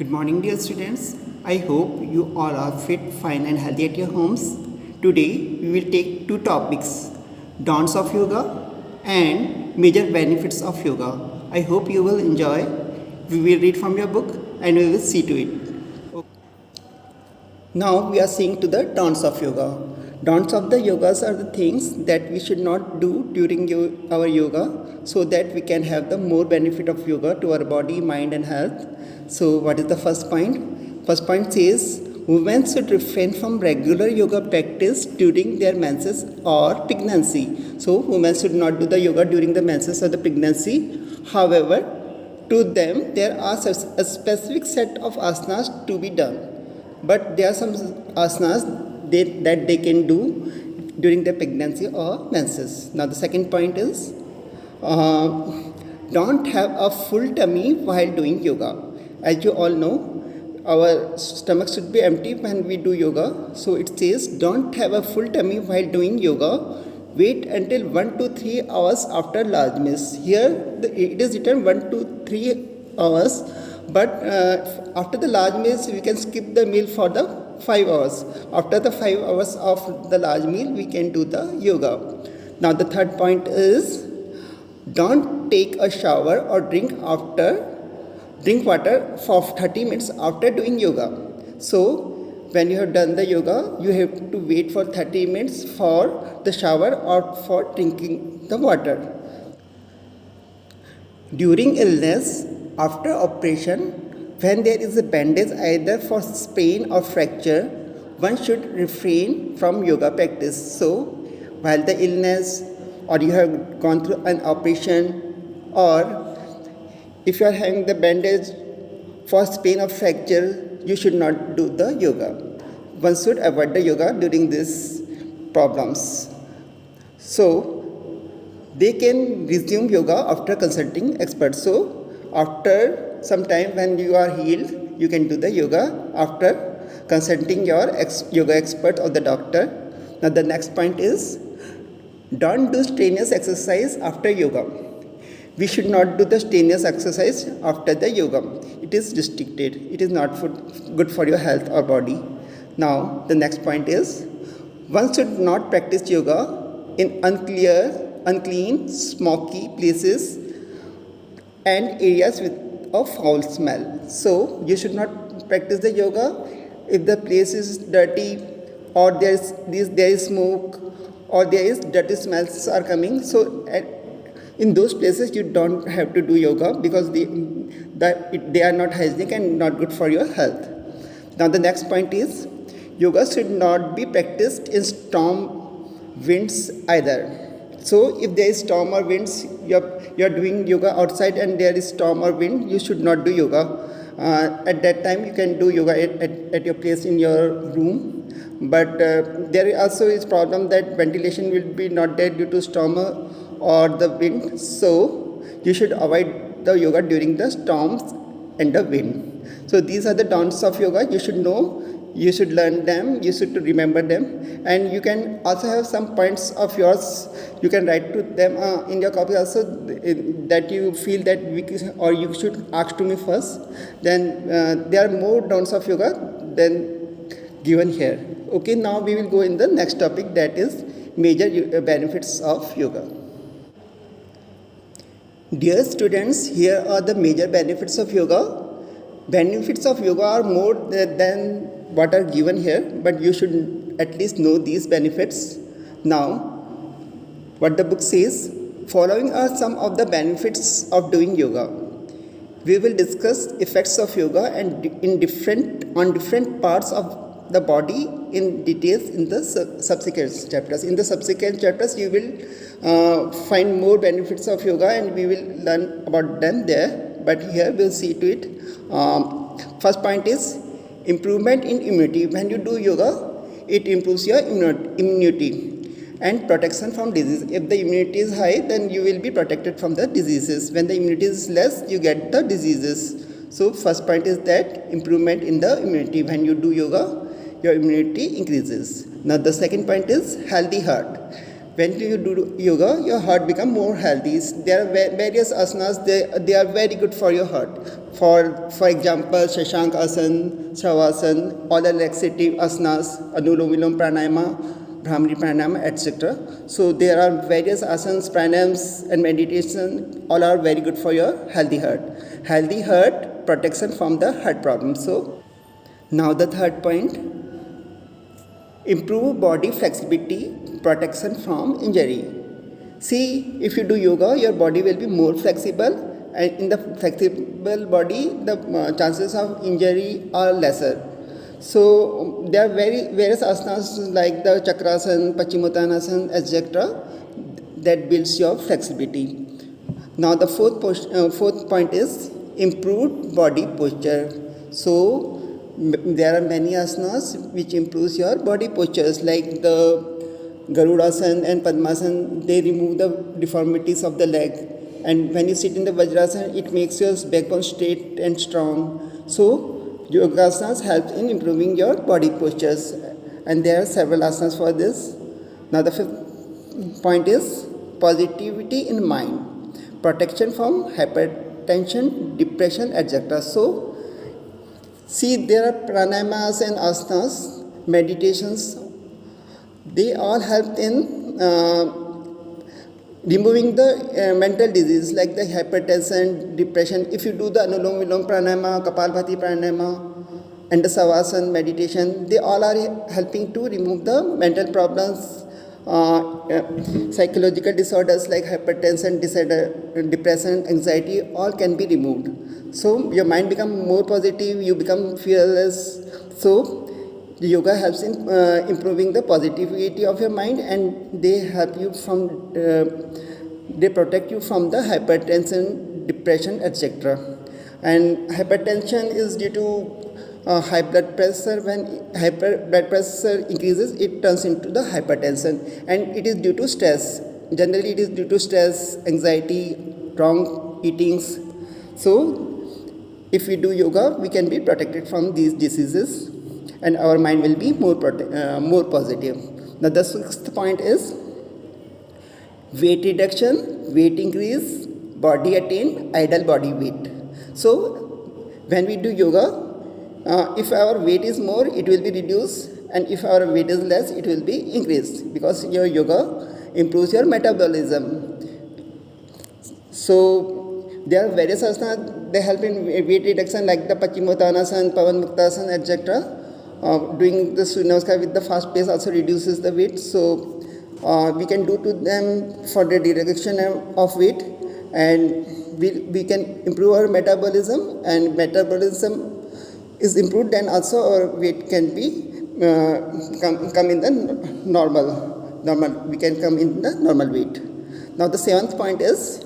Good morning, dear students. I hope you all are fit, fine, and healthy at your homes. Today, we will take two topics, dawns of yoga and major benefits of yoga. I hope you will enjoy. We will read from your book and we will see to it. Now, we are seeing to the dawns of yoga. Dawns of the yogas are the things that we should not do during our yoga so that we can have the more benefit of yoga to our body, mind, and health. So, what is the first point? First point says women should refrain from regular yoga practice during their menses or pregnancy. So, women should not do the yoga during the menses or the pregnancy. However, to them there are a specific set of asanas to be done. But there are some asanas that they can do during their pregnancy or menses. Now, the second point is don't have a full tummy while doing yoga. As you all know, our stomach should be empty when we do yoga. So it says don't have a full tummy while doing yoga. Wait until 1 to 3 hours after large meals. Here it is written 1 to 3 hours, but after the large meals we can skip the meal for the 5 hours. After the 5 hours of the large meal we can do the yoga. Now the third point is don't take a shower or drink water for 30 minutes after doing yoga. So when you have done the yoga, you have to wait for 30 minutes for the shower or for drinking the water. During illness, after operation, when there is a bandage either for sprain or fracture, one should refrain from yoga practice. So while the illness or you have gone through an operation, or if you are having the bandage for sprain or fracture, you should not do the yoga. One should avoid the yoga during these problems. So, they can resume yoga after consulting experts. So, after some time when you are healed, you can do the yoga after consulting your yoga expert or the doctor. Now, the next point is don't do strenuous exercise after yoga. We should not do the strenuous exercise after the yoga. It is restricted. It is not good for your health or body. Now, the next point is one should not practice yoga in unclean, smoky places and areas with a foul smell. So, you should not practice the yoga if the place is dirty or there is smoke or there is dirty smells are coming. So, in those places you don't have to do yoga because they are not hygienic and not good for your health. Now the next point is yoga should not be practiced in storm winds either. So if there is storm or winds, you are doing yoga outside and there is storm or wind, you should not do yoga. At that time you can do yoga at your place in your room. But there also is problem that ventilation will be not there due to storm or the wind. So you should avoid the yoga during the storms and the wind. So these are the dawns of yoga. You should know, you should learn them, you should remember them, and you can also have some points of yours. You can write to them in your copy also that you feel that or you should ask to me first. Then there are more dawns of yoga than given here. Okay, now we will go in the next topic, that is major benefits of yoga. Dear students, here are the major benefits of yoga. Benefits of yoga are more than what are given here, but you should at least know these benefits. Now, what the book says, following are some of the benefits of doing yoga. We will discuss effects of yoga and on different parts of the body in details in the subsequent chapters. In the subsequent chapters, you will find more benefits of yoga and we will learn about them there. But here we'll see to it. First point is improvement in immunity. When you do yoga, it improves your immunity and protection from disease. If the immunity is high, then you will be protected from the diseases. When the immunity is less, you get the diseases. So first point is that improvement in the immunity. When you do yoga, your immunity increases. Now the second point is healthy heart. when you do yoga, your heart become more healthy. There are various asanas, they are very good for your heart. For example, Shashank Asan, Shavasana, all the laxative asanas, Anulom Vilom Pranayama, Brahmari Pranayama, etc. So there are various asanas, pranayams and meditation, all are very good for your healthy heart. Healthy heart, protection from the heart problems. So now the third point, improve body flexibility, protection from injury. See, if you do yoga, your body will be more flexible, and in the flexible body, the chances of injury are lesser. So there are various asanas like the Chakrasana, Paschimottanasana, etc. that builds your flexibility. Now the fourth point is improved body posture. So there are many asanas which improves your body postures, like the Garudasana and Padmasana. They remove the deformities of the leg, and when you sit in the Vajrasana, it makes your backbone straight and strong. So yogasanas help in improving your body postures, and there are several asanas for this. Now the fifth point is positivity in mind, protection from hypertension, depression, etc. So see, there are pranayamas and asanas, meditations, they all help in removing the mental disease like the hypertension, depression. If you do the Anulom Vilom Pranayama, Kapalbhati Pranayama, and the Savasana meditation, they all are helping to remove the mental problems, psychological disorders like hypertension, depression, anxiety, all can be removed. So your mind becomes more positive, you become fearless. So the yoga helps in improving the positivity of your mind, and they help you from, they protect you from the hypertension, depression, etc. And hypertension is due to high blood pressure. When blood pressure increases, it turns into the hypertension, and it is due to stress. Generally, it is due to stress, anxiety, wrong eatings. So if we do yoga, we can be protected from these diseases, and our mind will be more positive. Now the sixth point is weight reduction, weight increase, body attain ideal body weight. So when we do yoga, if our weight is more, it will be reduced, and if our weight is less, it will be increased, because your yoga improves your metabolism. So there are various asanas, they help in weight reduction like the Paschimottanasana, Pavan Muktasana, etc. Doing the Surya Namaskar with the fast pace also reduces the weight. So we can do to them for the reduction of weight, and we can improve our metabolism, and metabolism is improved, then also our weight can be come in the normal. We can come in the normal weight. Now the seventh point is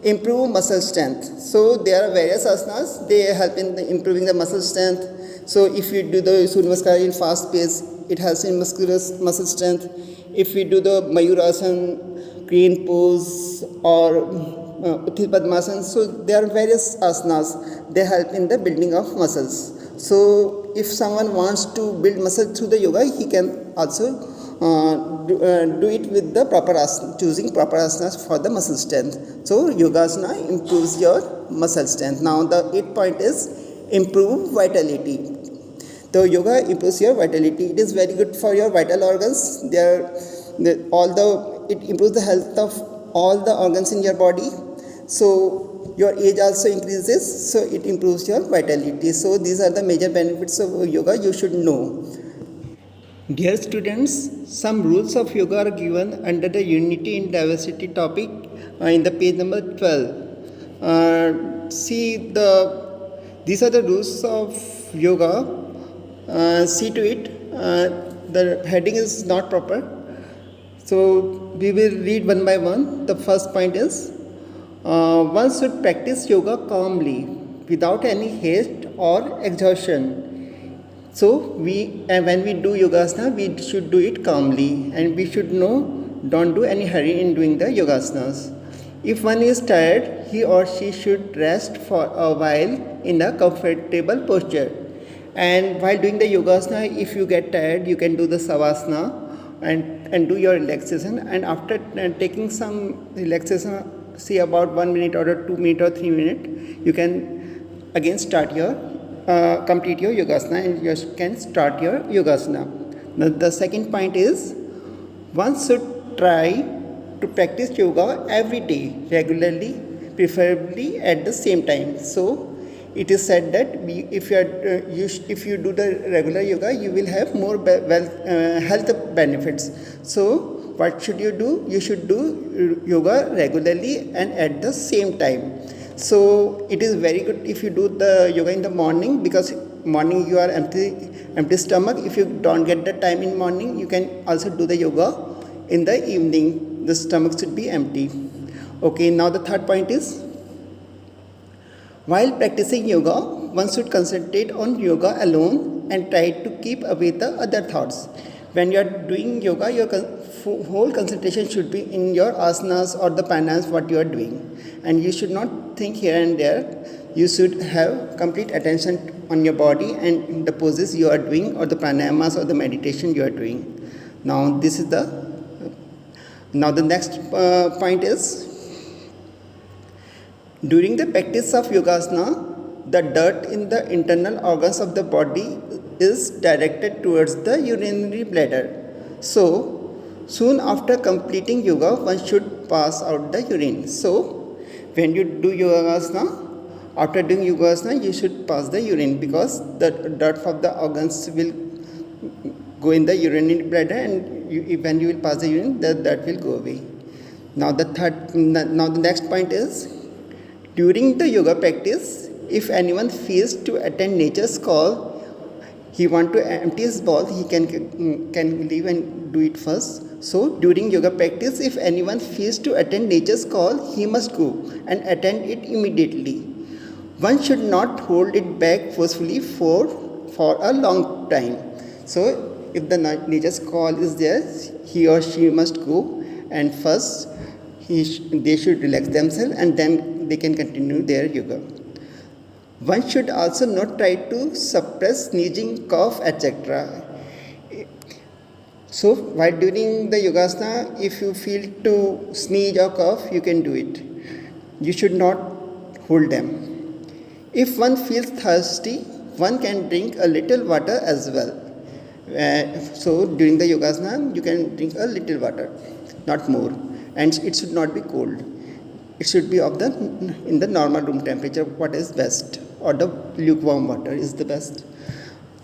improve muscle strength. So there are various asanas, they help in improving the muscle strength. So if you do the Surya Namaskar in fast pace, it helps in muscle strength. If we do the Mayurasana, crane pose, or Utthita Padmasana, so there are various asanas, they help in the building of muscles. So if someone wants to build muscle through the yoga, he can also do it with the proper asana, choosing proper asanas for the muscle strength. So yogasana improves your muscle strength. Now the eighth point is improve vitality. So yoga improves your vitality. It is very good for your vital organs. It improves the health of all the organs in your body. So your age also increases, so it improves your vitality. So these are the major benefits of yoga you should know. Dear students, some rules of yoga are given under the Unity in Diversity topic in the page number 12. These are the rules of yoga. See to it, the heading is not proper. So we will read one by one. The first point is, one should practice yoga calmly, without any haste or exhaustion. So when we do yogasana, we should do it calmly, and we should don't do any hurry in doing the yogasanas. If one is tired, he or she should rest for a while in a comfortable posture. And while doing the yogasana, if you get tired, you can do the savasana, and do your relaxation, and after taking some relaxation, say about 1 minute or 2 minute or 3 minute, you can again start your complete your yogasana, and you can start your yogasana. Now the second point is, one should try to practice yoga every day regularly, preferably at the same time. So it is said that if you do the regular yoga, you will have more health benefits. So what should you do? You should do yoga regularly and at the same time. So it is very good if you do the yoga in the morning, because morning you are empty stomach. If you don't get the time in morning, you can also do the yoga in the evening. The stomach should be empty. Okay, now the third point is, while practicing yoga, one should concentrate on yoga alone and try to keep away the other thoughts. When you are doing yoga, your whole concentration should be in your asanas or the pranayamas what you are doing, and you should not think here and there. You should have complete attention on your body and the poses you are doing, or the pranayamas or the meditation you are doing. Now the next point is, during the practice of yogasana, the dirt in the internal organs of the body is directed towards the urinary bladder. So, soon after completing yoga, one should pass out the urine. So, when you do yogasana, after doing yogasana, you should pass the urine, because the dirt of the organs will go in the urinary bladder, and when you will pass the urine, that will go away. Now the next point is, during the yoga practice, if anyone feels to attend nature's call, he want to empty his ball, he can leave and do it first. So during yoga practice, if anyone feels to attend nature's call, he must go and attend it immediately. One should not hold it back forcefully for a long time. So if the nature's call is there, he or she must go, and first they should relax themselves, and then they can continue their yoga. One should also not try to suppress sneezing, cough, etc. So while doing the yogasana, if you feel to sneeze or cough, you can do it. You should not hold them. If one feels thirsty, one can drink a little water as well. So during the yogasana, you can drink a little water, not more, and it should not be cold. It should be in the normal room temperature, what is best, or the lukewarm water is the best.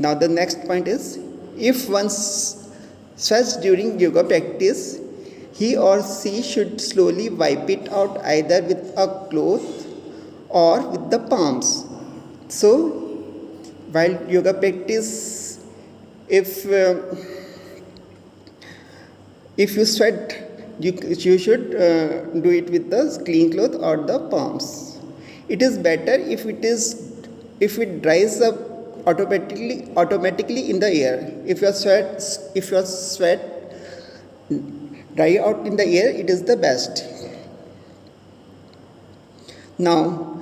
Now the next point is, if one sweats during yoga practice, he or she should slowly wipe it out either with a cloth or with the palms. So while yoga practice, if you sweat, you should do it with the clean cloth or the palms. It is better if it dries up automatically in the air. If your sweat dry out in the air, it is the best. Now,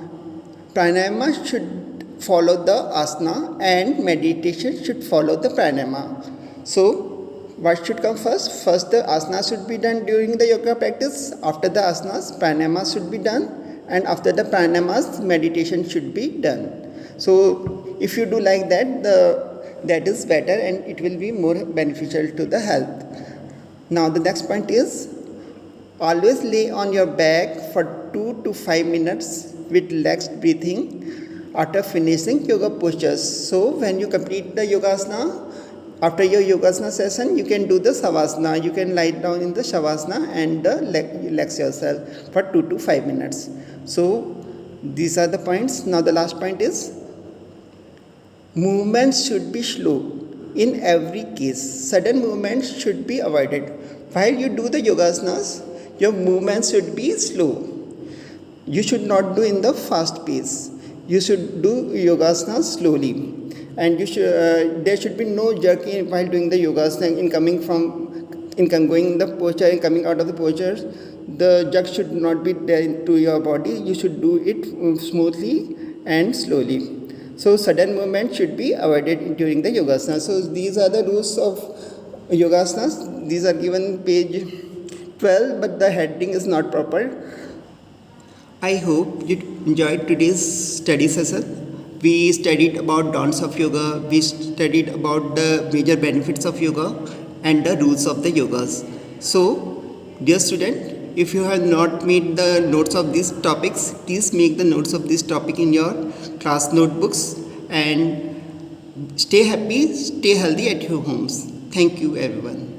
pranayama should follow the asana, and meditation should follow the pranayama. So what should come first? First the asana should be done during the yoga practice. After the asanas, pranayama should be done, and after the pranayamas, meditation should be done. So if you do like that, that is better, and it will be more beneficial to the health. Now the next point is, always lay on your back for 2 to 5 minutes with relaxed breathing after finishing yoga postures. So when you complete the yogasana, after your yogasana session, you can do the savasana. You can lie down in the shavasana and relax yourself for 2 to 5 minutes. So these are the points. Now the last point is, movements should be slow in every case. Sudden movements should be avoided. While you do the yogasanas, your movements should be slow. You should not do in the fast pace. You should do yogasanas slowly. And there should be no jerking while doing the yogasana, going in the posture and coming out of the posture. The jerk should not be there to your body. You should do it smoothly and slowly. So sudden movement should be avoided during the yogasana. So these are the rules of yogasanas. These are given page 12, but the heading is not proper. I hope you enjoyed today's study session. We studied about dawns of yoga, we studied about the major benefits of yoga and the rules of the yogas. So, dear student, if you have not made the notes of these topics, please make the notes of this topic in your class notebooks and stay happy, stay healthy at your homes. Thank you everyone.